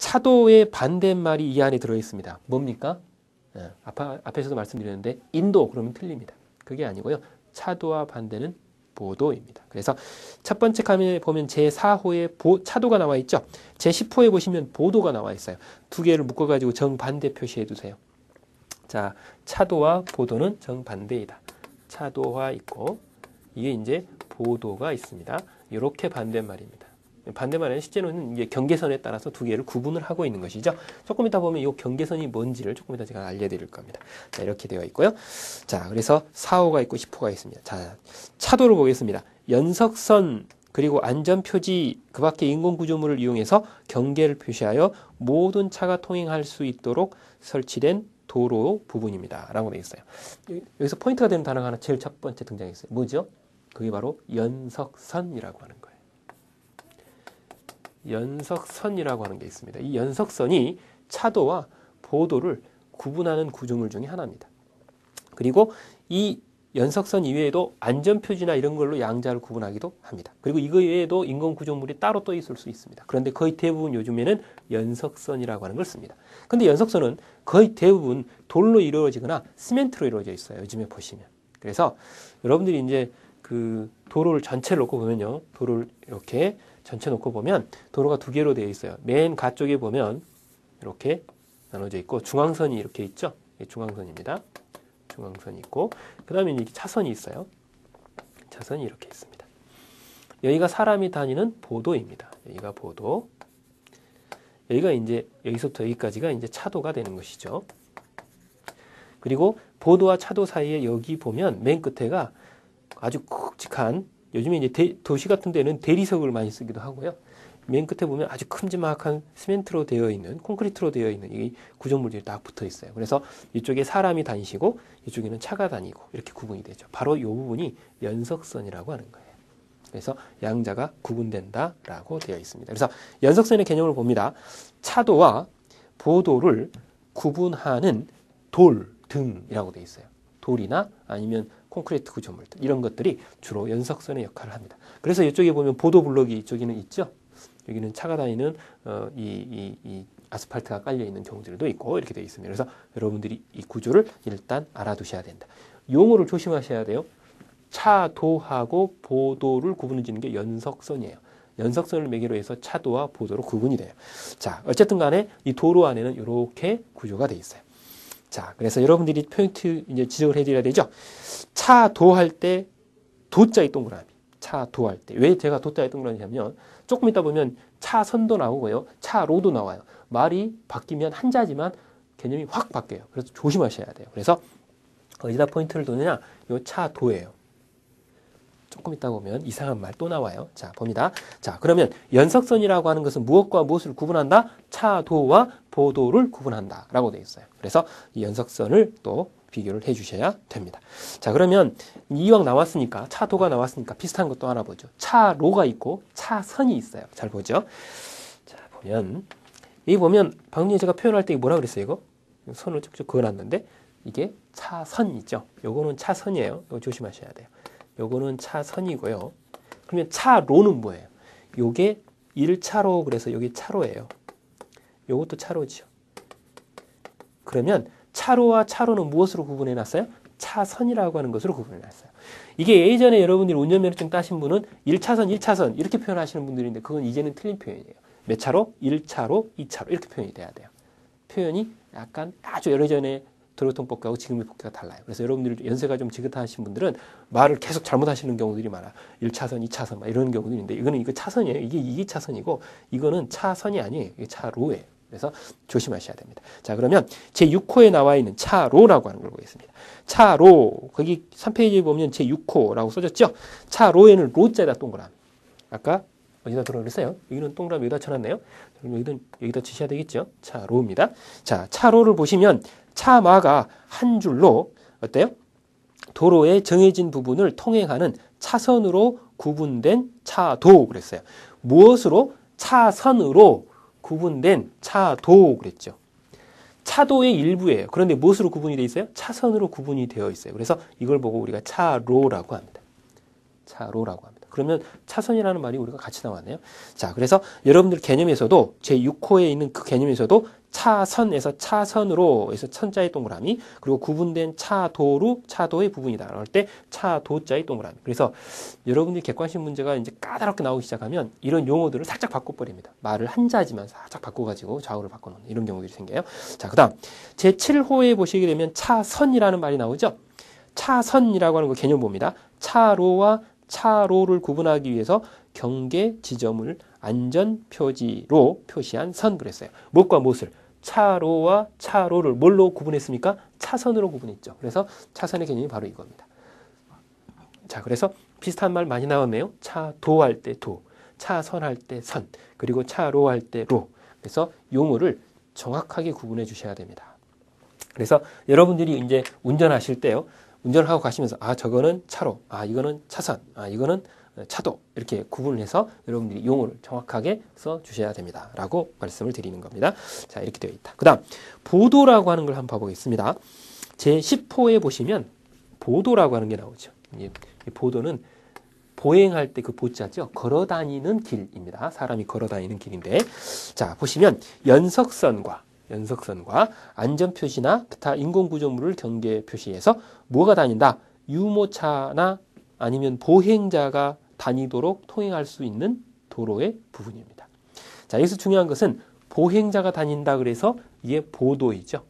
차도의 반대말이 이 안에 들어있습니다. 뭡니까? 앞에서도 말씀드렸는데 인도 그러면 틀립니다. 그게 아니고요. 차도와 반대는 보도입니다. 그래서 첫 번째 화면에 보면 제4호에 차도가 나와 있죠. 제10호에 보시면 보도가 나와 있어요. 두 개를 묶어가지고 정반대 표시해 두세요. 자, 차도와 보도는 정반대이다. 차도화 있고 이게 이제 보도가 있습니다. 이렇게 반대말입니다. 반대말은 실제로는 이게 경계선에 따라서 두 개를 구분을 하고 있는 것이죠. 조금 이따 보면 이 경계선이 뭔지를 조금 이따 제가 알려드릴 겁니다. 자, 이렇게 되어 있고요. 자, 그래서 4호가 있고 10호가 있습니다. 자, 차도를 보겠습니다. 연석선 그리고 안전표지 그 밖에 인공구조물을 이용해서 경계를 표시하여 모든 차가 통행할 수 있도록 설치된 도로 부분입니다. 라고 되어 있어요. 여기서 포인트가 되는 단어가 하나 제일 첫 번째 등장했어요. 뭐죠? 그게 바로 연석선이라고 하는 거예요. 연석선이라고 하는 게 있습니다. 이 연석선이 차도와 보도를 구분하는 구조물 중에 하나입니다. 그리고 이 연석선 이외에도 안전표지나 이런 걸로 양자를 구분하기도 합니다. 그리고 이거 외에도 인공구조물이 따로 또 있을 수 있습니다. 그런데 거의 대부분 요즘에는 연석선이라고 하는 걸 씁니다. 근데 연석선은 거의 대부분 돌로 이루어지거나 시멘트로 이루어져 있어요. 요즘에 보시면. 그래서 여러분들이 이제 그 도로를 전체를 놓고 보면요. 도로를 이렇게 전체 놓고 보면 도로가 두 개로 되어 있어요. 맨 가쪽에 보면 이렇게 나눠져 있고 중앙선이 이렇게 있죠. 이게 중앙선입니다. 중앙선이 있고 그 다음에 이렇게 차선이 있어요. 차선이 이렇게 있습니다. 여기가 사람이 다니는 보도입니다. 여기가 보도. 여기가 이제 여기서부터 여기까지가 이제 차도가 되는 것이죠. 그리고 보도와 차도 사이에 여기 보면 맨 끝에가 아주 굵직한 요즘에 이제 도시 같은 데는 대리석을 많이 쓰기도 하고요. 맨 끝에 보면 아주 큼지막한 시멘트로 되어 있는 콘크리트로 되어 있는 이 구조물들이 딱 붙어 있어요. 그래서 이쪽에 사람이 다니시고 이쪽에는 차가 다니고 이렇게 구분이 되죠. 바로 이 부분이 연석선이라고 하는 거예요. 그래서 양자가 구분된다라고 되어 있습니다. 그래서 연석선의 개념을 봅니다. 차도와 보도를 구분하는 돌 등이라고 되어 있어요. 돌이나 아니면 콘크리트 구조물들 이런 것들이 주로 연석선의 역할을 합니다. 그래서 이쪽에 보면 보도 블록이 이쪽에는 있죠. 여기는 차가 다니는 이 아스팔트가 깔려 있는 경우들도 있고 이렇게 되어 있습니다. 그래서 여러분들이 이 구조를 일단 알아두셔야 된다. 용어를 조심하셔야 돼요. 차도하고 보도를 구분해 주는 게 연석선이에요. 연석선을 매개로 해서 차도와 보도로 구분이 돼요. 자, 어쨌든 간에 이 도로 안에는 이렇게 구조가 되어 있어요. 자, 그래서 여러분들이 포인트 이제 지적을 해드려야 되죠. 차도할 때 도자의 동그라미. 차도할 때. 왜 제가 도자의 동그라미냐면 조금 이따 보면 차선도 나오고요. 차로도 나와요. 말이 바뀌면 한자지만 개념이 확 바뀌어요. 그래서 조심하셔야 돼요. 그래서 어디다 포인트를 두느냐? 요 차도예요. 조금 이따 보면 이상한 말 또 나와요. 자, 봅니다. 자, 그러면 연석선이라고 하는 것은 무엇과 무엇을 구분한다? 차도와 보도를 구분한다. 라고 되어 있어요. 그래서 이 연석선을 또 비교를 해 주셔야 됩니다. 자, 그러면 이왕 나왔으니까, 차도가 나왔으니까 비슷한 것도 하나 보죠. 차로가 있고 차선이 있어요. 잘 보죠? 자, 보면, 여기 보면 방금 전에 제가 표현할 때 뭐라 그랬어요, 이거? 선을 쭉쭉 그어놨는데, 이게 차선 있죠? 요거는 차선이에요. 이거 조심하셔야 돼요. 요거는 차선이고요. 그러면 차로는 뭐예요? 요게 1차로, 그래서 여기 차로예요. 요것도 차로죠. 그러면 차로와 차로는 무엇으로 구분해 놨어요? 차선이라고 하는 것으로 구분해 놨어요. 이게 예전에 여러분들이 운전면허증 따신 분은 1차선, 1차선 이렇게 표현하시는 분들인데 그건 이제는 틀린 표현이에요. 몇 차로? 1차로, 2차로 이렇게 표현이 돼야 돼요. 표현이 약간 아주 오래전에 도로통법하고 지금의 법규가 달라요. 그래서 여러분들이 연세가 좀 지긋하신 분들은 말을 계속 잘못하시는 경우들이 많아요. 1차선, 2차선 막 이런 경우들이 있는데 이거는 이거 차선이에요. 이게 2차선이고 이거는 차선이 아니에요. 이게 차로예요. 그래서 조심하셔야 됩니다. 자, 그러면 제6호에 나와 있는 차로라고 하는 걸 보겠습니다. 차로, 거기 3페이지에 보면 제6호라고 써졌죠? 차로에는 로자에다 동그라미. 아까 어디다 들어그랬어요? 여기는 동그라미 여기다 쳐놨네요. 여기다 치셔야 되겠죠? 차로입니다. 자, 차로를 보시면 차마가 한 줄로 어때요? 도로의 정해진 부분을 통행하는 차선으로 구분된 차도 그랬어요. 무엇으로? 차선으로 구분된 차도 그랬죠. 차도의 일부예요. 그런데 무엇으로 구분이 되어 있어요? 차선으로 구분이 되어 있어요. 그래서 이걸 보고 우리가 차로라고 합니다. 차로라고 합니다. 그러면 차선이라는 말이 우리가 같이 나왔네요. 자, 그래서 여러분들 개념에서도 제6호에 있는 그 개념에서도 차선에서 차선으로 해서 천자의 동그라미, 그리고 구분된 차도로 차도의 부분이다 할 때 차도자의 동그라미. 그래서 여러분들이 객관식 문제가 이제 까다롭게 나오기 시작하면 이런 용어들을 살짝 바꿔버립니다. 말을 한자지만 살짝 바꿔가지고 좌우를 바꿔놓는 이런 경우들이 생겨요. 자, 그 다음 제7호에 보시게 되면 차선이라는 말이 나오죠. 차선이라고 하는 거 개념 봅니다. 차로와 차로를 구분하기 위해서 경계 지점을 안전표지로 표시한 선 그랬어요. 무엇과 무엇을? 차로와 차로를 뭘로 구분했습니까? 차선으로 구분했죠. 그래서 차선의 개념이 바로 이겁니다. 자, 그래서 비슷한 말 많이 나왔네요. 차도할 때 도, 차선할 때 선, 그리고 차로할 때 로. 그래서 용어를 정확하게 구분해 주셔야 됩니다. 그래서 여러분들이 이제 운전하실 때요. 운전을 하고 가시면서 저거는 차로, 이거는 차선, 이거는 차도 이렇게 구분을 해서 여러분들이 용어를 정확하게 써 주셔야 됩니다. 라고 말씀을 드리는 겁니다. 자, 이렇게 되어 있다. 그 다음 보도라고 하는 걸 한번 봐보겠습니다. 제10호에 보시면 보도라고 하는 게 나오죠. 이 보도는 보행할 때 그 보자죠. 걸어다니는 길입니다. 사람이 걸어다니는 길인데, 자, 보시면 연석선과 안전표시나 기타 인공구조물을 경계 표시해서 뭐가 다닌다? 유모차나 아니면 보행자가 다니도록 통행할 수 있는 도로의 부분입니다. 자, 여기서 중요한 것은 보행자가 다닌다 그래서 이게 보도이죠.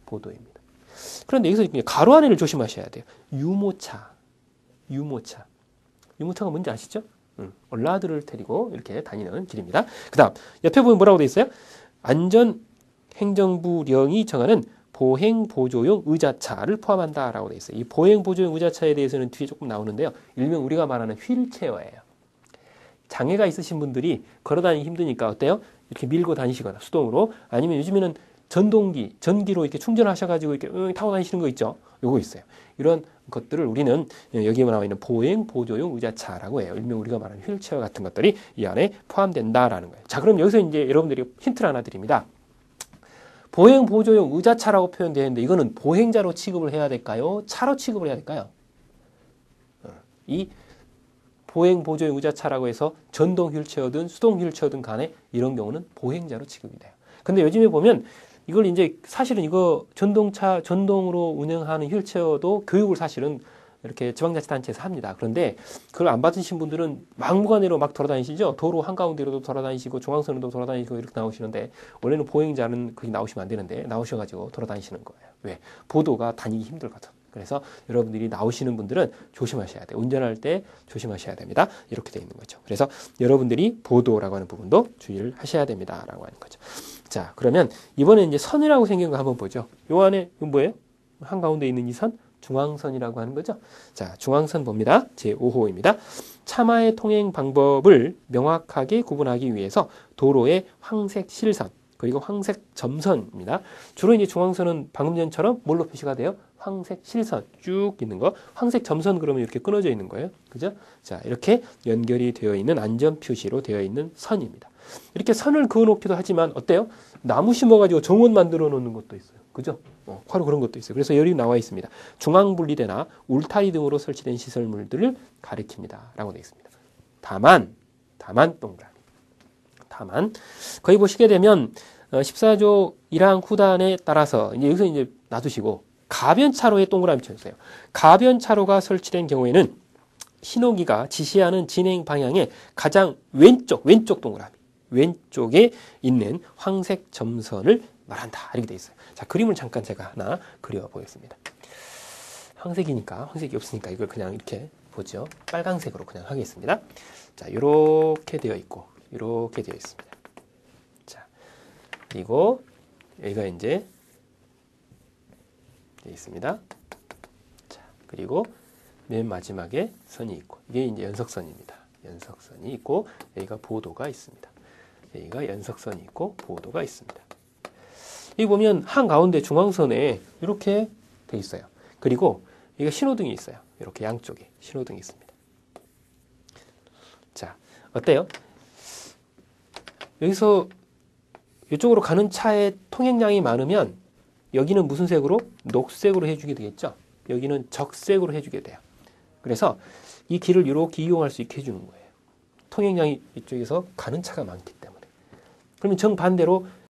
보도입니다. 그런데 여기서 가로 안에를 조심하셔야 돼요. 유모차가 뭔지 아시죠? 얼라들을 데리고 이렇게 다니는 길입니다. 그 다음 옆에 보면 뭐라고 되어 있어요? 안전행정부령이 정하는 보행보조용 의자차를 포함한다라고 되어 있어요. 이 보행보조용 의자차에 대해서는 뒤에 조금 나오는데요. 일명 우리가 말하는 휠체어예요. 장애가 있으신 분들이 걸어다니기 힘드니까 어때요? 이렇게 밀고 다니시거나 수동으로, 아니면 요즘에는 전기로 이렇게 충전하셔가지고 이렇게 타고 다니시는 거 있죠? 요거 있어요. 이런 것들을 우리는 여기에 나와 있는 보행보조용 의자차라고 해요. 일명 우리가 말하는 휠체어 같은 것들이 이 안에 포함된다라는 거예요. 자, 그럼 여기서 이제 여러분들이 힌트를 하나 드립니다. 보행보조용 의자차라고 표현되어 있는데 이거는 보행자로 취급을 해야 될까요? 차로 취급을 해야 될까요? 이 보행보조용 의자차라고 해서 전동 휠체어든 수동 휠체어든 간에 이런 경우는 보행자로 취급이 돼요. 근데 요즘에 보면 이걸 이제 사실은 이거 전동으로 운행하는 휠체어도 교육을 사실은 이렇게 지방자치단체에서 합니다. 그런데 그걸 안 받으신 분들은 막무가내로 막 돌아다니시죠. 도로 한가운데로도 돌아다니시고 중앙선으로도 돌아다니시고 이렇게 나오시는데, 원래는 보행자는 그게 나오시면 안 되는데 나오셔가지고 돌아다니시는 거예요. 왜? 보도가 다니기 힘들거든. 그래서 여러분들이 나오시는 분들은 조심하셔야 돼요. 운전할 때 조심하셔야 됩니다. 이렇게 되어 있는 거죠. 그래서 여러분들이 보도라고 하는 부분도 주의를 하셔야 됩니다라고 하는 거죠. 자, 그러면 이번에 이제 선이라고 생긴 거 한번 보죠. 요 안에 이건 뭐예요? 한가운데 있는 이 선? 중앙선이라고 하는 거죠. 자, 중앙선 봅니다. 제5호입니다. 차마의 통행 방법을 명확하게 구분하기 위해서 도로의 황색 실선 그리고 황색 점선입니다. 주로 이제 중앙선은 방금 전처럼 뭘로 표시가 돼요? 황색 실선 쭉 있는 거. 황색 점선 그러면 이렇게 끊어져 있는 거예요. 그죠? 자, 이렇게 연결이 되어 있는 안전 표시로 되어 있는 선입니다. 이렇게 선을 그어놓기도 하지만 어때요? 나무 심어가지고 정원 만들어 놓는 것도 있어요. 그죠? 바로 그런 것도 있어요. 그래서 여기 나와 있습니다. 중앙분리대나 울타리 등으로 설치된 시설물들을 가리킵니다. 라고 되어 있습니다. 다만 동그라미. 다만 거기 보시게 되면 14조 1항 후단에 따라서 이제 여기서 이제 놔두시고 가변차로에 동그라미 쳐주세요. 가변차로가 설치된 경우에는 신호기가 지시하는 진행 방향의 가장 왼쪽 동그라미. 왼쪽에 있는 황색 점선을 말한다. 이렇게 돼 있어요. 자, 그림을 잠깐 제가 하나 그려보겠습니다. 황색이니까, 황색이 없으니까 이걸 그냥 이렇게 보죠. 빨간색으로 그냥 하겠습니다. 자, 이렇게 되어 있고, 이렇게 되어 있습니다. 자, 그리고 여기가 이제 되어 있습니다. 자, 그리고 맨 마지막에 선이 있고, 이게 이제 연석선입니다. 연석선이 있고, 여기가 보도가 있습니다. 여기가 연석선이 있고 보도가 있습니다. 여기 보면 한가운데 중앙선에 이렇게 돼 있어요. 그리고 여기가 신호등이 있어요. 이렇게 양쪽에 신호등이 있습니다. 자, 어때요? 여기서 이쪽으로 가는 차의 통행량이 많으면 여기는 무슨 색으로? 녹색으로 해주게 되겠죠. 여기는 적색으로 해주게 돼요. 그래서 이 길을 이렇게 이용할 수 있게 해주는 거예요. 통행량이 이쪽에서 가는 차가 많기 때문에. 그러면 정반대로